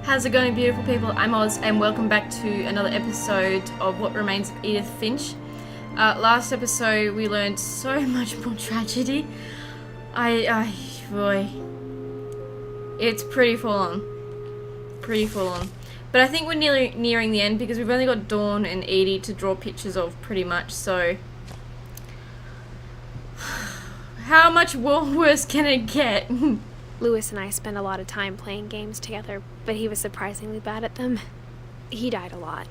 How's it going, beautiful people? I'm Oz, and welcome back to another episode of What Remains of Edith Finch. Last episode, we learned so much more tragedy. Boy, it's pretty full on. But I think we're nearing the end because we've only got Dawn and Edie to draw pictures of, pretty much. So, how much worse can it get? Lewis and I spent a lot of time playing games together, but he was surprisingly bad at them. He died a lot.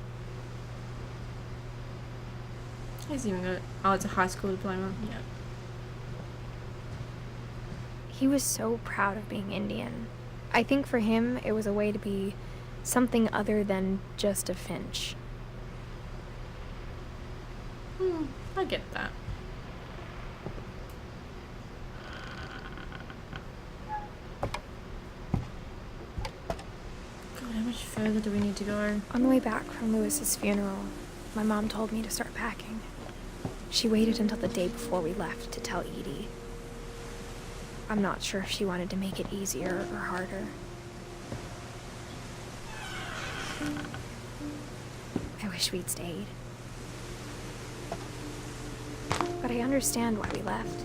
He's even got... Oh, it's a high school diploma. Yeah. He was so proud of being Indian. I think for him, it was a way to be something other than just a Finch. I get that. How much further do we need to go? On the way back from Lewis's funeral, my mom told me to start packing. She waited until the day before we left to tell Edie. I'm not sure if she wanted to make it easier or harder. I wish we'd stayed. But I understand why we left.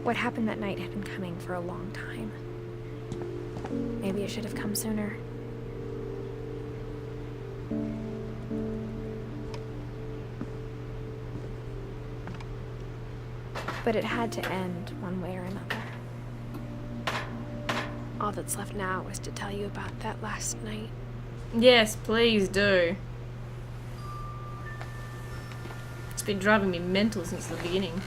What happened that night had been coming for a long time. Maybe it should have come sooner. But it had to end one way or another. All that's left now is to tell you about that last night. Yes, please do. It's been driving me mental since the beginning.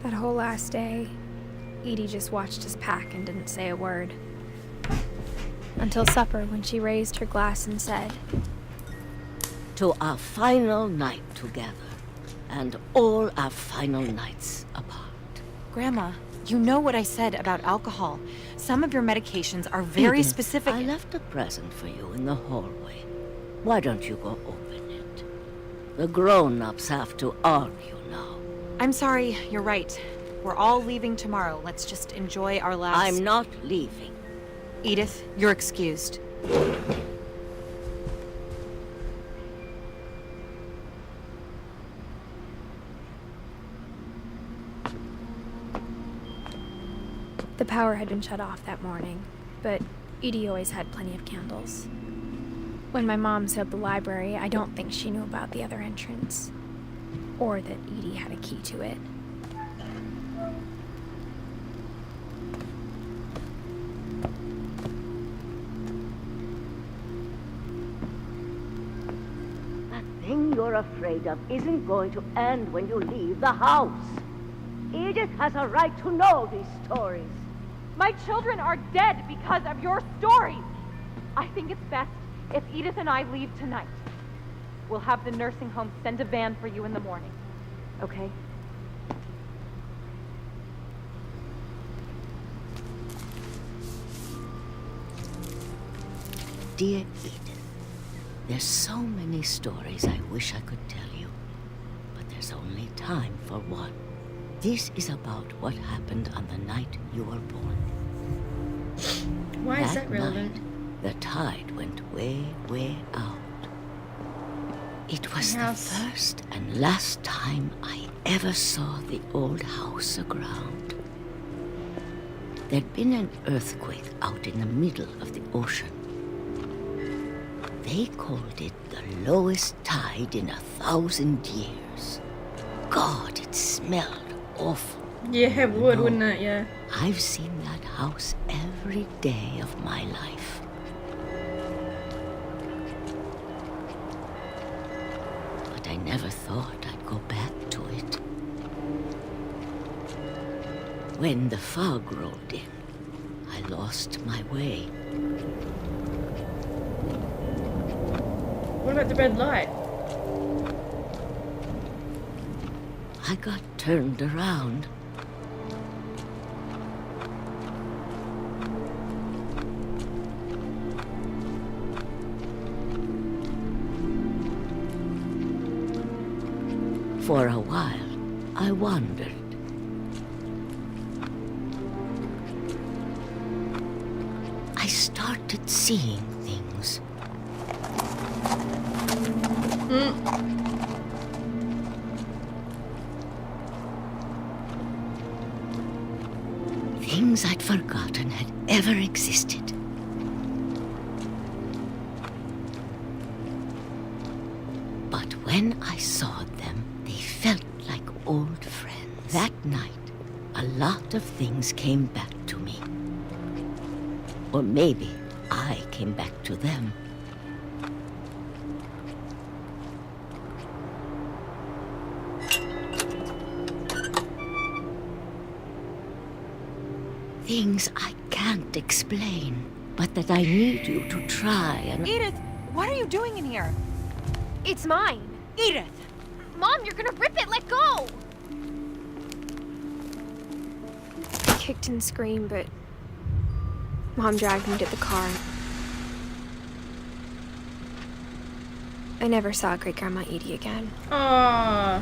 That whole last day, Edie just watched us pack and didn't say a word. Until supper, when she raised her glass and said, "To our final night together, and all our final nights apart." Grandma, you know what I said about alcohol. Some of your medications are very Edith, specific. I left a present for you in the hallway. Why don't you go open it? The grown-ups have to argue now. I'm sorry, you're right. We're all leaving tomorrow. Let's just enjoy our last... I'm not leaving. Edith, you're excused. The power had been shut off that morning, but Edie always had plenty of candles. When my mom sealed the library, I don't think she knew about the other entrance, or that Edie had a key to it. That thing you're afraid of isn't going to end when you leave the house. Edith has a right to know these stories. My children are dead because of your stories. I think it's best if Edith and I leave tonight. We'll have the nursing home send a van for you in the morning. Okay? Dear Edith, there's so many stories I wish I could tell you, but there's only time for one. This is about what happened on the night you were born. Why is that relevant? Night, the tide went way, way out. It was the first and last time I ever saw the old house aground. There'd been an earthquake out in the middle of the ocean. They called it the lowest tide in 1,000 years. God, it smelled awful. Yeah, it would, wouldn't it? Yeah. I've seen that house every day of my life. But I never thought I'd go back to it. When the fog rolled in, I lost my way. What about the red light? I got turned around. For a while, I wondered. I started seeing things. Things I'd forgotten had ever existed. But when I saw them, they felt like old friends. That night, a lot of things came back to me. Or maybe I came back to them. Things I can't explain, but that I need you to try and... Edith, what are you doing in here? It's mine. Edith! Mom, you're gonna rip it! Let go! I kicked and screamed, but Mom dragged me to the car. I never saw Great-Grandma Edie again. Aww.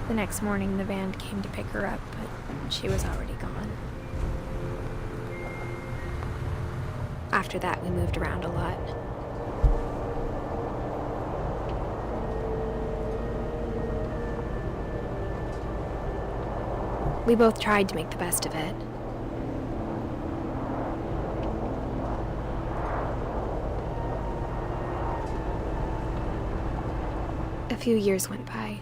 The next morning, the van came to pick her up, but she was already gone. After that, we moved around a lot. We both tried to make the best of it. A few years went by.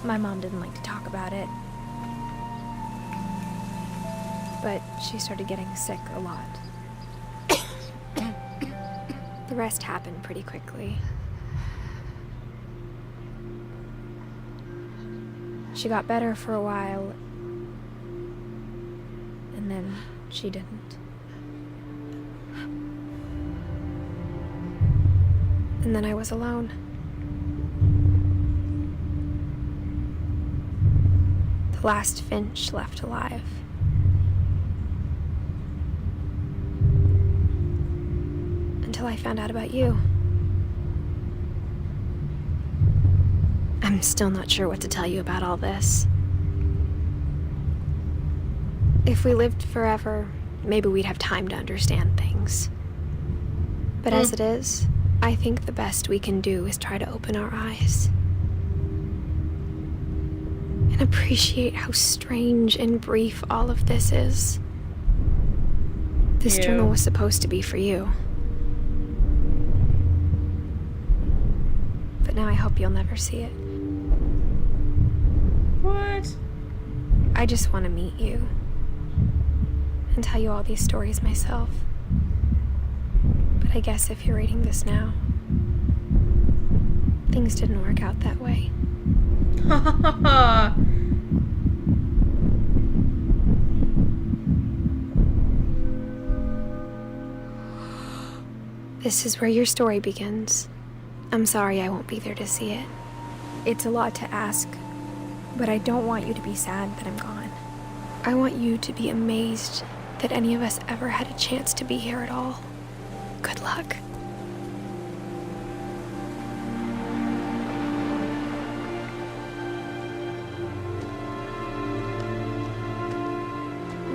My mom didn't like to talk about it, but she started getting sick a lot. The rest happened pretty quickly. She got better for a while, and then she didn't. And then I was alone. The last Finch left alive. Until I found out about you. I'm still not sure what to tell you about all this. If we lived forever, maybe we'd have time to understand things. But as it is, I think the best we can do is try to open our eyes. And appreciate how strange and brief all of this is. This journal was supposed to be for you. But now I hope you'll never see it. What? I just want to meet you. And tell you all these stories myself. But I guess if you're reading this now, things didn't work out that way. This is where your story begins. I'm sorry I won't be there to see it. It's a lot to ask, but I don't want you to be sad that I'm gone. I want you to be amazed that any of us ever had a chance to be here at all. Good luck.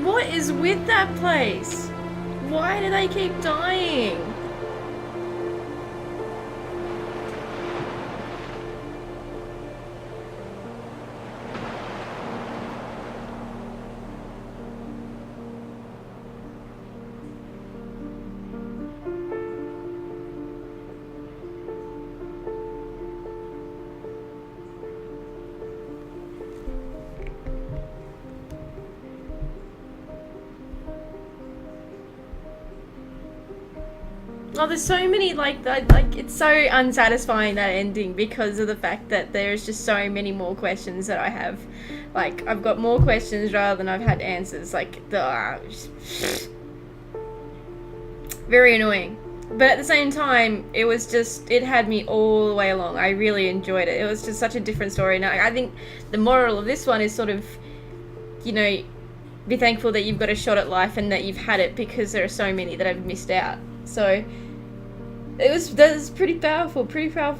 What is with that place? Why do they keep dying? Oh, there's so many, like, it's so unsatisfying, that ending, because of the fact that there's just so many more questions that I have. Like, I've got more questions rather than I've had answers. Like, very annoying. But at the same time, it was just, it had me all the way along. I really enjoyed it. It was just such a different story. Now, I think the moral of this one is sort of, you know, be thankful that you've got a shot at life and that you've had it, because there are so many that I've missed out. So that was pretty powerful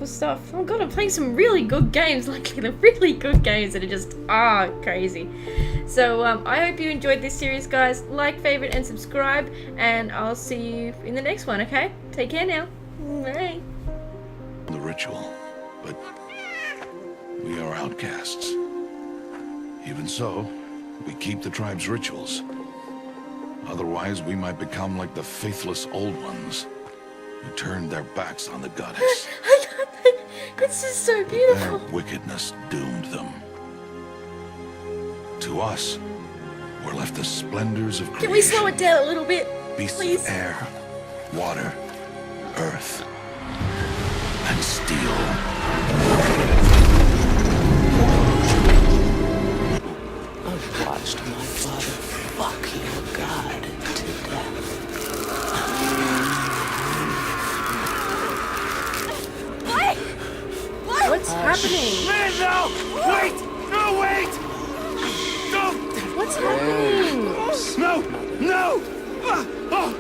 stuff. Oh god, I'm playing some really good games, like the really good games that are just crazy. So I hope you enjoyed this series, guys. Like, favorite, and subscribe, and I'll see you in the next one. Okay, take care now. Bye. The ritual, but we are outcasts. Even so, we keep the tribe's rituals. Otherwise, we might become like the faithless old ones who turned their backs on the goddess. This is so beautiful. Their wickedness doomed them. To us, were left the splendors of creation. Can we slow it down a little bit, Beasts please? of air, water, earth, and steel. I've watched my father fuck your god to death. What's happening? Man, no! Wait! No, wait! Don't! What's happening? No! No! Oh!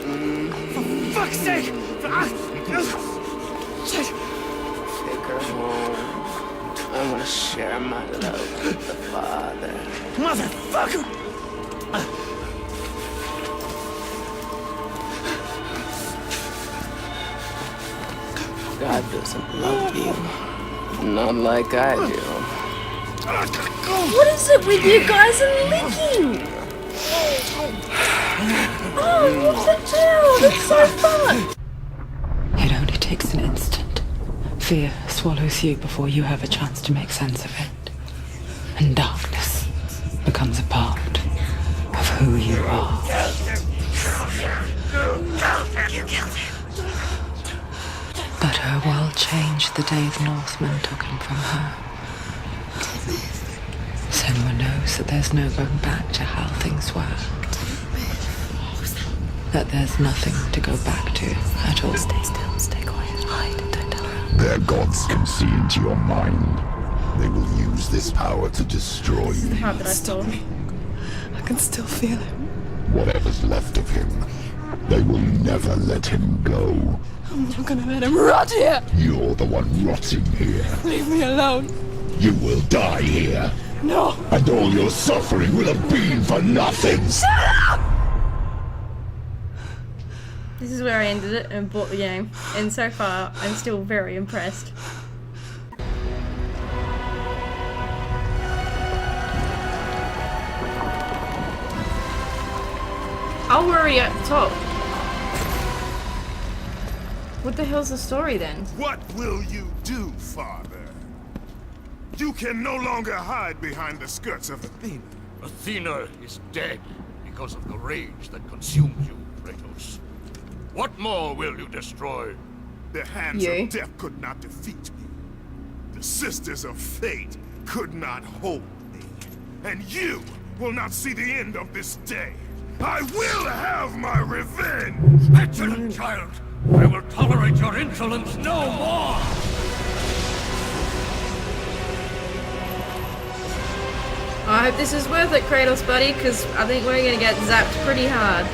For fuck's sake! Take her home. I want to share my love with the Father. Motherfucker! God doesn't love you. Not like I do. What is it with you guys and licking? Oh, what the hell? That's so fun! It only takes an instant. Fear swallows you before you have a chance to make sense of it. And darkness becomes a part of who you are. But her world changed the day the Northmen took him from her. Senua knows that there's no going back to how things were. That there's nothing to go back to at all. Stay still, stay quiet, hide, don't tell her. Their gods can see into your mind. They will use this power to destroy you. How did I fall? I can still feel him. Whatever's left of him, they will never let him go. I'm not gonna let him rot here! You're the one rotting here. Leave me alone! You will die here. No! And all your suffering will have been for nothing. This is where I ended it and bought the game. And so far, I'm still very impressed. I'll worry at the top. What the hell's the story then? What will you do, Father? You can no longer hide behind the skirts of Athena. Athena is dead because of the rage that consumes you, Kratos. What more will you destroy? The hands You. of death could not defeat me. The sisters of fate could not hold me. And you will not see the end of this day. I will have my revenge! Petulant child! I will tolerate your insolence no more! I hope this is worth it, Kratos, buddy, because I think we're gonna get zapped pretty hard.